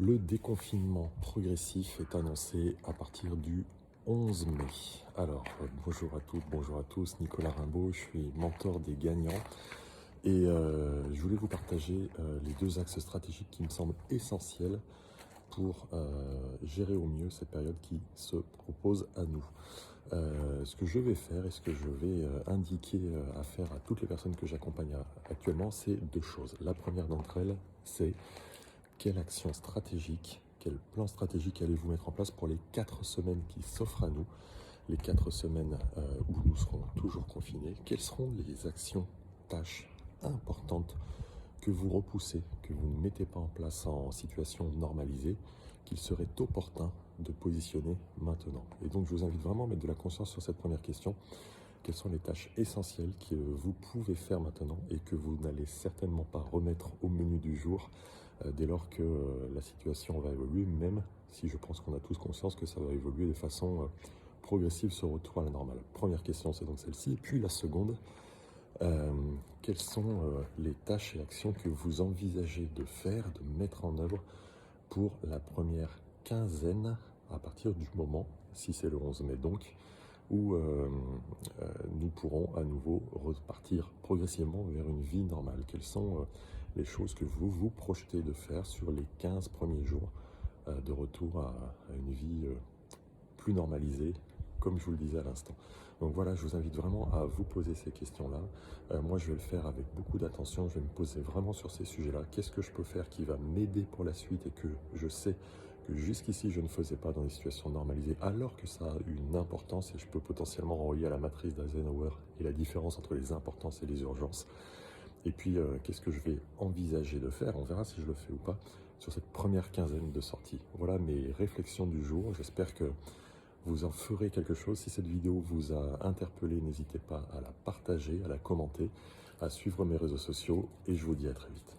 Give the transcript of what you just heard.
Le déconfinement progressif est annoncé à partir du 11 mai. Alors, bonjour à toutes, bonjour à tous, Nicolas Rimbaud, je suis mentor des gagnants et je voulais vous partager les deux axes stratégiques qui me semblent essentiels pour gérer au mieux cette période qui se propose à nous. Ce que je vais faire et ce que je vais indiquer à faire à toutes les personnes que j'accompagne actuellement, c'est deux choses. La première d'entre elles, c'est quelle action stratégique, quel plan stratégique allez-vous mettre en place pour les 4 semaines qui s'offrent à nous, les 4 semaines où nous serons toujours confinés. Quelles seront les actions, tâches importantes que vous repoussez, que vous ne mettez pas en place en situation normalisée, qu'il serait opportun de positionner maintenant. Et donc je vous invite vraiment à mettre de la conscience sur cette première question. Quelles sont les tâches essentielles que vous pouvez faire maintenant et que vous n'allez certainement pas remettre au menu du jour dès lors que la situation va évoluer, même si je pense qu'on a tous conscience que ça va évoluer de façon progressive, ce retour à la normale. Première question, c'est donc celle-ci. Et puis la seconde, quelles sont les tâches et actions que vous envisagez de faire, de mettre en œuvre pour la première quinzaine à partir du moment, si c'est le 11 mai donc, où nous pourrons à nouveau repartir progressivement vers une vie normale. Quelles sont les choses que vous vous projetez de faire sur les 15 premiers jours de retour à une vie plus normalisée, comme je vous le disais à l'instant. Donc voilà, je vous invite vraiment à vous poser ces questions-là. Moi, je vais le faire avec beaucoup d'attention. Je vais me poser vraiment sur ces sujets-là. Qu'est-ce que je peux faire qui va m'aider pour la suite et que je sais que jusqu'ici, je ne faisais pas dans des situations normalisées, alors que ça a une importance et je peux potentiellement renvoyer à la matrice d'Eisenhower et la différence entre les importances et les urgences. Et puis, qu'est-ce que je vais envisager de faire? On verra si je le fais ou pas sur cette première quinzaine de sorties. Voilà mes réflexions du jour. J'espère que vous en ferez quelque chose. Si cette vidéo vous a interpellé, n'hésitez pas à la partager, à la commenter, à suivre mes réseaux sociaux et je vous dis à très vite.